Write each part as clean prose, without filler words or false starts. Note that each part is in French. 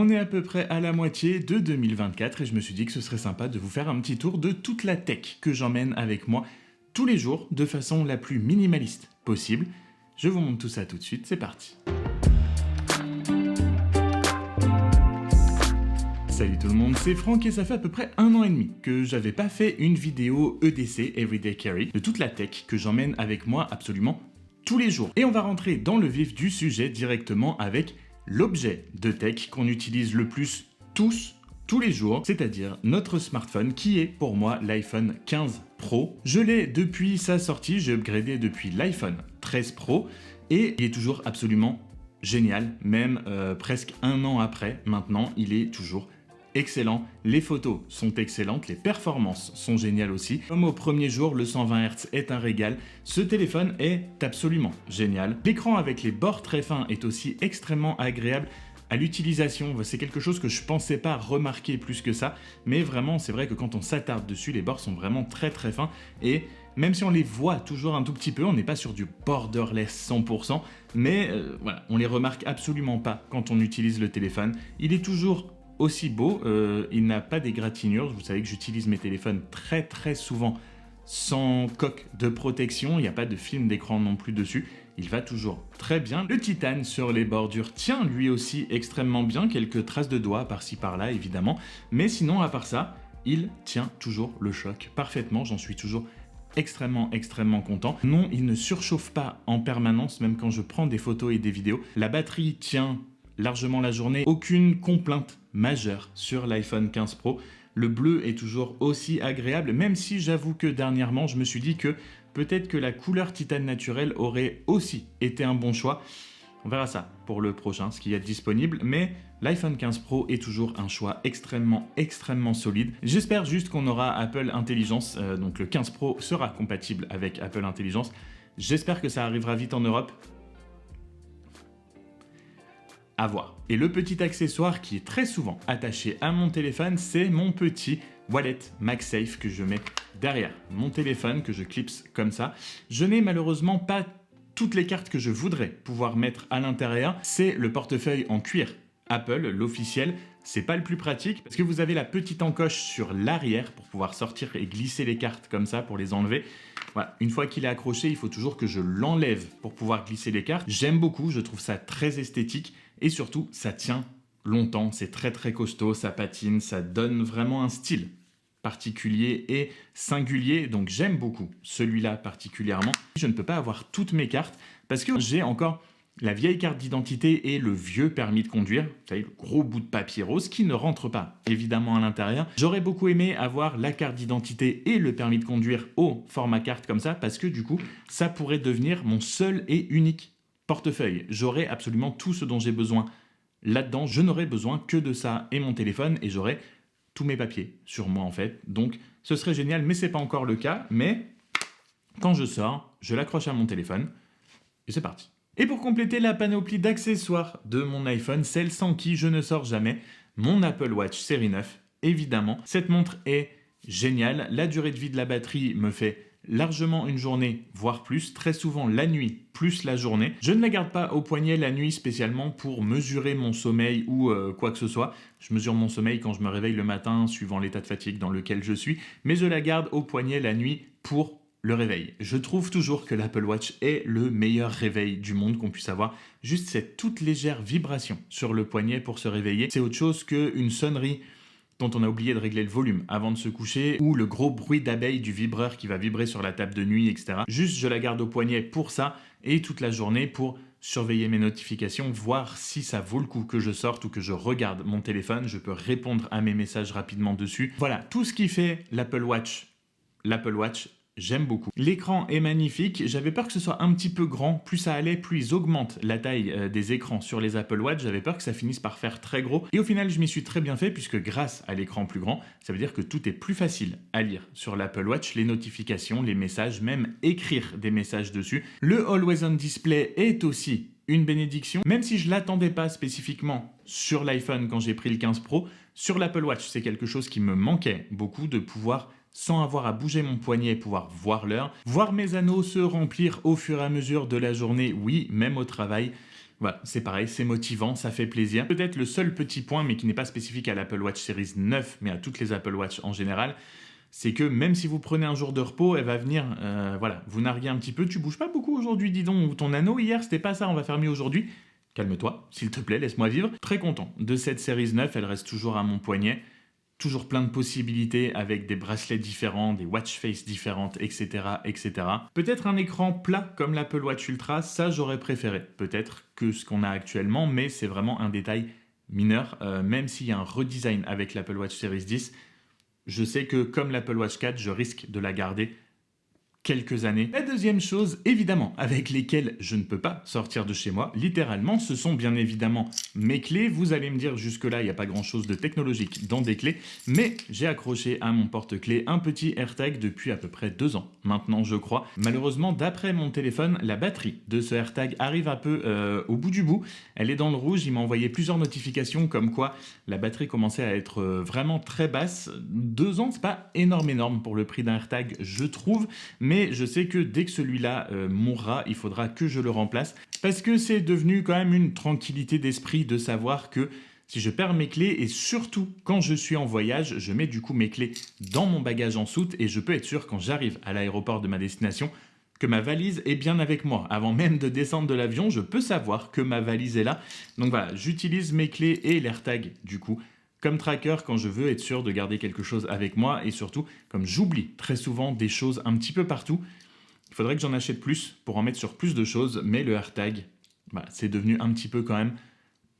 On est à peu près à la moitié de 2024 et je me suis dit que ce serait sympa de vous faire un petit tour de toute la tech que j'emmène avec moi tous les jours de façon la plus minimaliste possible. Je vous montre tout ça tout de suite, c'est parti. Salut tout le monde, c'est Franck et ça fait à peu près 1 an et demi que j'avais pas fait une vidéo EDC, Everyday Carry, de toute la tech que j'emmène avec moi absolument tous les jours. Et on va rentrer dans le vif du sujet directement avec l'objet de tech qu'on utilise le plus tous les jours, c'est-à-dire notre smartphone qui est pour moi l'iPhone 15 Pro. Je l'ai depuis sa sortie, j'ai upgradé depuis l'iPhone 13 Pro et il est toujours absolument génial, même presque 1 an après maintenant, il est toujours excellent, les photos sont excellentes, les performances sont géniales aussi. Comme au premier jour, le 120 Hz est un régal, ce téléphone est absolument génial. L'écran avec les bords très fins est aussi extrêmement agréable à l'utilisation, c'est quelque chose que je pensais pas remarquer plus que ça, mais vraiment c'est vrai que quand on s'attarde dessus, les bords sont vraiment très fins et même si on les voit toujours un tout petit peu, on n'est pas sur du borderless 100%, mais voilà, on les remarque absolument pas quand on utilise le téléphone. Il est toujours aussi beau, il n'a pas d'égratignures. Vous savez que j'utilise mes téléphones très souvent sans coque de protection, il n'y a pas de film d'écran non plus dessus. Il va toujours très bien. Le titane sur les bordures tient lui aussi extrêmement bien, quelques traces de doigts par-ci par-là évidemment, mais sinon à part ça, il tient toujours le choc parfaitement, j'en suis toujours extrêmement content. Non, il ne surchauffe pas en permanence, même quand je prends des photos et des vidéos. La batterie tient largement la journée, aucune complainte majeure sur l'iPhone 15 Pro. Le bleu est toujours aussi agréable, même si j'avoue que dernièrement, je me suis dit que peut-être que la couleur titane naturelle aurait aussi été un bon choix. On verra ça pour le prochain, ce qu'il y a disponible, mais l'iPhone 15 Pro est toujours un choix extrêmement solide. J'espère juste qu'on aura Apple Intelligence, donc le 15 Pro sera compatible avec Apple Intelligence. J'espère que ça arrivera vite en Europe. À voir. Et le petit accessoire qui est très souvent attaché à mon téléphone, c'est mon petit wallet MagSafe que je mets derrière mon téléphone, que je clipse comme ça. Je n'ai malheureusement pas toutes les cartes que je voudrais pouvoir mettre à l'intérieur. C'est le portefeuille en cuir Apple, l'officiel. C'est pas le plus pratique parce que vous avez la petite encoche sur l'arrière pour pouvoir sortir et glisser les cartes comme ça pour les enlever. Voilà. Une fois qu'il est accroché, il faut toujours que je l'enlève pour pouvoir glisser les cartes. J'aime beaucoup, je trouve ça très esthétique et surtout ça tient longtemps, c'est très costaud, ça patine, ça donne vraiment un style particulier et singulier, donc j'aime beaucoup celui-là particulièrement. Je ne peux pas avoir toutes mes cartes parce que j'ai encore la vieille carte d'identité et le vieux permis de conduire, vous savez, le gros bout de papier rose qui ne rentre pas évidemment à l'intérieur. J'aurais beaucoup aimé avoir la carte d'identité et le permis de conduire au format carte comme ça parce que du coup, ça pourrait devenir mon seul et unique portefeuille. J'aurais absolument tout ce dont j'ai besoin là-dedans. Je n'aurais besoin que de ça et mon téléphone et j'aurais tous mes papiers sur moi en fait. Donc ce serait génial, mais c'est pas encore le cas. Mais quand je sors, je l'accroche à mon téléphone et c'est parti. Et pour compléter la panoplie d'accessoires de mon iPhone, celle sans qui je ne sors jamais, mon Apple Watch série 9, évidemment. Cette montre est géniale, la durée de vie de la batterie me fait largement une journée, voire plus, très souvent la nuit, plus la journée. Je ne la garde pas au poignet la nuit spécialement pour mesurer mon sommeil ou quoi que ce soit. Je mesure mon sommeil quand je me réveille le matin, suivant l'état de fatigue dans lequel je suis, mais je la garde au poignet la nuit pour le réveil. Je trouve toujours que l'Apple Watch est le meilleur réveil du monde qu'on puisse avoir. Juste cette toute légère vibration sur le poignet pour se réveiller, c'est autre chose qu'une sonnerie dont on a oublié de régler le volume avant de se coucher, ou le gros bruit d'abeille du vibreur qui va vibrer sur la table de nuit, etc. Juste, je la garde au poignet pour ça, et toute la journée pour surveiller mes notifications, voir si ça vaut le coup que je sorte ou que je regarde mon téléphone. Je peux répondre à mes messages rapidement dessus. Voilà, tout ce qui fait l'Apple Watch, j'aime beaucoup. L'écran est magnifique. J'avais peur que ce soit un petit peu grand. Plus ça allait, plus ils augmentent la taille des écrans sur les Apple Watch. J'avais peur que ça finisse par faire très gros. Et au final, je m'y suis très bien fait puisque grâce à l'écran plus grand, ça veut dire que tout est plus facile à lire sur l'Apple Watch. Les notifications, les messages, même écrire des messages dessus. Le Always On Display est aussi une bénédiction. Même si je ne l'attendais pas spécifiquement sur l'iPhone quand j'ai pris le 15 Pro, sur l'Apple Watch, c'est quelque chose qui me manquait beaucoup de pouvoir sans avoir à bouger mon poignet et pouvoir voir l'heure, voir mes anneaux se remplir au fur et à mesure de la journée, oui, même au travail. Voilà, c'est pareil, c'est motivant, ça fait plaisir. Peut-être le seul petit point, mais qui n'est pas spécifique à l'Apple Watch Series 9, mais à toutes les Apple Watch en général, c'est que même si vous prenez un jour de repos, elle va venir, voilà, vous narguer un petit peu. Tu bouges pas beaucoup aujourd'hui, dis donc, ou ton anneau hier, c'était pas ça, on va faire mieux aujourd'hui. Calme-toi, s'il te plaît, laisse-moi vivre. Très content de cette Series 9, elle reste toujours à mon poignet. Toujours plein de possibilités avec des bracelets différents, des watch face différentes, etc., etc. Peut-être un écran plat comme l'Apple Watch Ultra, ça j'aurais préféré. Peut-être que ce qu'on a actuellement, mais c'est vraiment un détail mineur. Même s'il y a un redesign avec l'Apple Watch Series 10, je sais que comme l'Apple Watch 4, je risque de la garder quelques années. La deuxième chose, évidemment, avec lesquelles je ne peux pas sortir de chez moi, littéralement, ce sont bien évidemment mes clés. Vous allez me dire, jusque-là, il n'y a pas grand-chose de technologique dans des clés, mais j'ai accroché à mon porte-clés un petit AirTag depuis à peu près 2 ans, maintenant je crois. Malheureusement, d'après mon téléphone, la batterie de ce AirTag arrive un peu au bout du bout. Elle est dans le rouge, il m'a envoyé plusieurs notifications comme quoi la batterie commençait à être vraiment très basse. 2 ans, c'est pas énorme pour le prix d'un AirTag, je trouve, mais je sais que dès que celui-là mourra, il faudra que je le remplace parce que c'est devenu quand même une tranquillité d'esprit de savoir que si je perds mes clés et surtout quand je suis en voyage, je mets du coup mes clés dans mon bagage en soute et je peux être sûr quand j'arrive à l'aéroport de ma destination que ma valise est bien avec moi. Avant même de descendre de l'avion, je peux savoir que ma valise est là. Donc voilà, j'utilise mes clés et l'AirTag du coup comme tracker quand je veux être sûr de garder quelque chose avec moi et surtout comme j'oublie très souvent des choses un petit peu partout. Il faudrait que j'en achète plus pour en mettre sur plus de choses, mais le AirTag, c'est devenu un petit peu quand même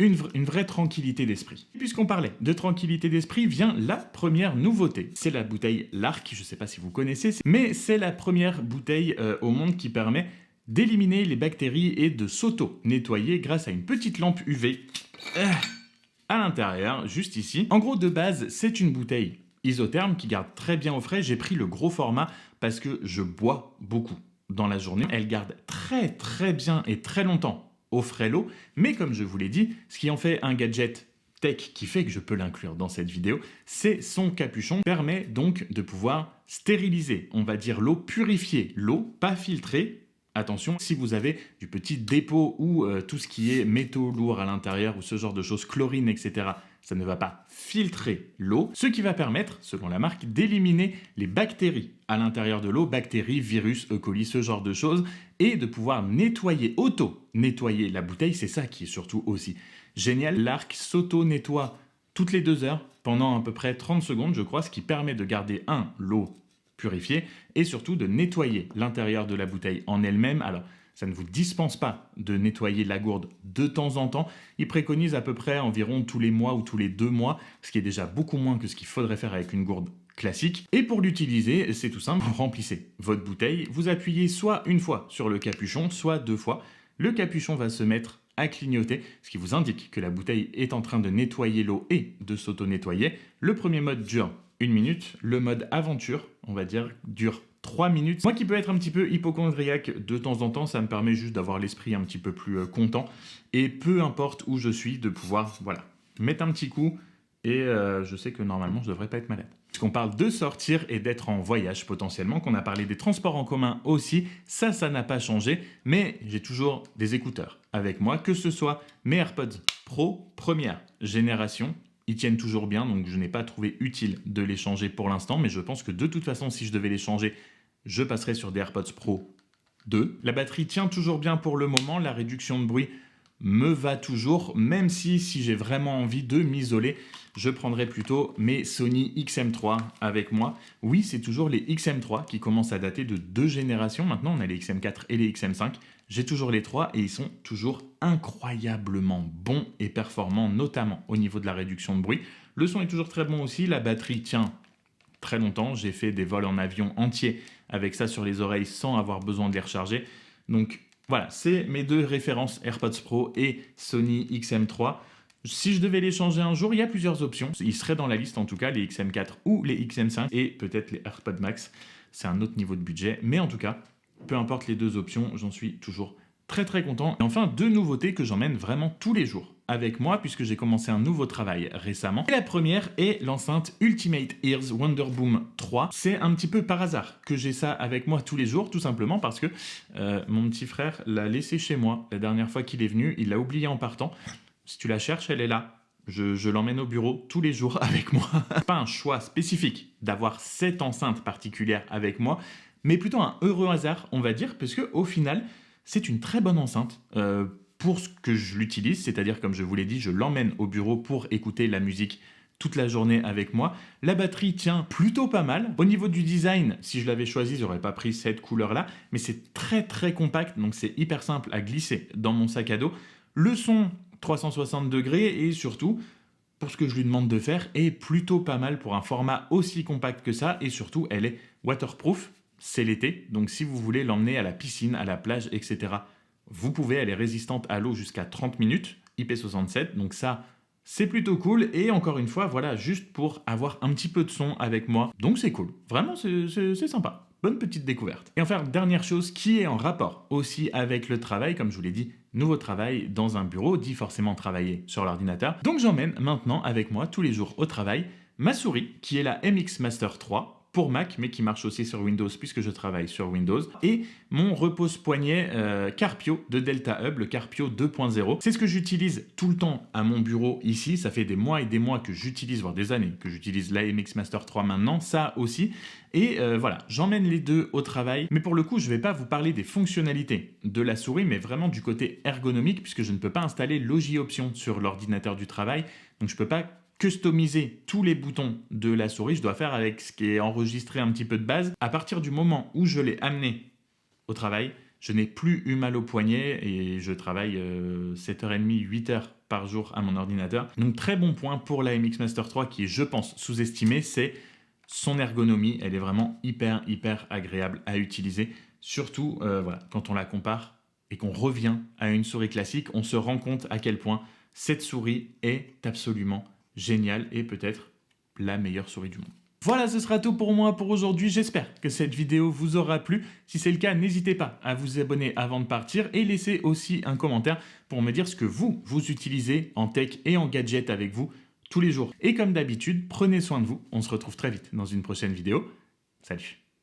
une vraie tranquillité d'esprit. Puisqu'on parlait de tranquillité d'esprit, vient la première nouveauté. C'est la bouteille Lark, je ne sais pas si vous connaissez, mais c'est la première bouteille au monde qui permet d'éliminer les bactéries et de s'auto-nettoyer grâce à une petite lampe UV à l'intérieur, juste ici. En gros, de base, c'est une bouteille isotherme qui garde très bien au frais. J'ai pris le gros format parce que je bois beaucoup dans la journée. Elle garde très bien et très longtemps au frais l'eau, mais comme je vous l'ai dit, ce qui en fait un gadget tech qui fait que je peux l'inclure dans cette vidéo, c'est son capuchon qui permet donc de pouvoir stériliser, on va dire l'eau, purifier l'eau, pas filtrée. Attention, si vous avez du petit dépôt ou tout ce qui est métaux lourds à l'intérieur ou ce genre de choses, chlorine, etc., ça ne va pas filtrer l'eau, ce qui va permettre, selon la marque, d'éliminer les bactéries à l'intérieur de l'eau, bactéries, virus, E. coli, ce genre de choses, et de pouvoir nettoyer, auto-nettoyer la bouteille. C'est ça qui est surtout aussi génial. L'Arc s'auto-nettoie toutes les 2 heures pendant à peu près 30 secondes, je crois, ce qui permet de garder l'eau purifiée et surtout de nettoyer l'intérieur de la bouteille en elle-même. Alors, ça ne vous dispense pas de nettoyer la gourde de temps en temps. Il préconise à peu près environ tous les mois ou tous les 2 mois, ce qui est déjà beaucoup moins que ce qu'il faudrait faire avec une gourde classique. Et pour l'utiliser, c'est tout simple, vous remplissez votre bouteille, vous appuyez soit une fois sur le capuchon, soit 2 fois. Le capuchon va se mettre à clignoter, ce qui vous indique que la bouteille est en train de nettoyer l'eau et de s'auto-nettoyer. Le premier mode dure 1 minute, le mode aventure, on va dire, dure 3 minutes. Moi qui peux être un petit peu hypocondriaque de temps en temps, ça me permet juste d'avoir l'esprit un petit peu plus content. Et peu importe où je suis, de pouvoir mettre un petit coup. Et je sais que normalement, je ne devrais pas être malade. Puisqu'on parle de sortir et d'être en voyage potentiellement, qu'on a parlé des transports en commun aussi, ça n'a pas changé. Mais j'ai toujours des écouteurs avec moi, que ce soit mes AirPods Pro première génération. Ils tiennent toujours bien, donc je n'ai pas trouvé utile de les changer pour l'instant, mais je pense que de toute façon, si je devais les changer, je passerais sur des AirPods Pro 2. La batterie tient toujours bien pour le moment, la réduction de bruit me va toujours, même si j'ai vraiment envie de m'isoler, je prendrais plutôt mes Sony XM3 avec moi. Oui, c'est toujours les XM3 qui commencent à dater de 2 générations. Maintenant, on a les XM4 et les XM5. J'ai toujours les 3 et ils sont toujours incroyablement bons et performants, notamment au niveau de la réduction de bruit. Le son est toujours très bon aussi, la batterie tient très longtemps. J'ai fait des vols en avion entiers avec ça sur les oreilles sans avoir besoin de les recharger. Donc voilà, c'est mes 2 références AirPods Pro et Sony XM3. Si je devais les changer un jour, il y a plusieurs options. Ils seraient dans la liste en tout cas, les XM4 ou les XM5 et peut-être les AirPods Max. C'est un autre niveau de budget, mais en tout cas, peu importe les 2 options, j'en suis toujours très content. Et enfin, 2 nouveautés que j'emmène vraiment tous les jours avec moi puisque j'ai commencé un nouveau travail récemment. Et la première est l'enceinte Ultimate Ears Wonderboom 3. C'est un petit peu par hasard que j'ai ça avec moi tous les jours, tout simplement parce que mon petit frère l'a laissé chez moi la dernière fois qu'il est venu. Il l'a oublié en partant. Si tu la cherches, elle est là. Je l'emmène au bureau tous les jours avec moi. Pas un choix spécifique d'avoir cette enceinte particulière avec moi, mais plutôt un heureux hasard, on va dire, parce qu'au final, c'est une très bonne enceinte pour ce que je l'utilise, c'est-à-dire, comme je vous l'ai dit, je l'emmène au bureau pour écouter la musique toute la journée avec moi. La batterie tient plutôt pas mal. Au niveau du design, si je l'avais choisi, j'aurais pas pris cette couleur-là, mais c'est très très compact, donc c'est hyper simple à glisser dans mon sac à dos. Le son 360 degrés et surtout, pour ce que je lui demande de faire, est plutôt pas mal pour un format aussi compact que ça et surtout, elle est waterproof. C'est l'été, donc si vous voulez l'emmener à la piscine, à la plage, etc., vous pouvez. Elle est résistante à l'eau jusqu'à 30 minutes, IP67, donc ça, c'est plutôt cool. Et encore une fois, voilà, juste pour avoir un petit peu de son avec moi, donc c'est cool. Vraiment, c'est sympa. Bonne petite découverte. Et enfin, dernière chose qui est en rapport aussi avec le travail, comme je vous l'ai dit, nouveau travail dans un bureau, dit forcément travailler sur l'ordinateur. Donc j'emmène maintenant avec moi tous les jours au travail ma souris, qui est la MX Master 3, pour Mac, mais qui marche aussi sur Windows puisque je travaille sur Windows, et mon repose-poignet Carpio de Delta Hub, le Carpio 2.0. C'est ce que j'utilise tout le temps à mon bureau ici. Ça fait des mois et des mois que j'utilise, voire des années, que j'utilise l'AMX Master 3 maintenant, ça aussi. Et voilà, j'emmène les deux au travail, mais pour le coup, je ne vais pas vous parler des fonctionnalités de la souris, mais vraiment du côté ergonomique, puisque je ne peux pas installer Logi-Options sur l'ordinateur du travail, donc je ne peux pas customiser tous les boutons de la souris. Je dois faire avec ce qui est enregistré un petit peu de base. À partir du moment où je l'ai amené au travail, je n'ai plus eu mal au poignet et je travaille 7h30, 8h par jour à mon ordinateur. Donc très bon point pour la MX Master 3 qui est, je pense, sous-estimé, c'est son ergonomie. Elle est vraiment hyper agréable à utiliser. Surtout voilà, quand on la compare et qu'on revient à une souris classique, on se rend compte à quel point cette souris est absolument génial et peut-être la meilleure souris du monde. Voilà, ce sera tout pour moi pour aujourd'hui. J'espère que cette vidéo vous aura plu. Si c'est le cas, n'hésitez pas à vous abonner avant de partir et laissez aussi un commentaire pour me dire ce que vous utilisez en tech et en gadget avec vous tous les jours. Et comme d'habitude, prenez soin de vous. On se retrouve très vite dans une prochaine vidéo. Salut!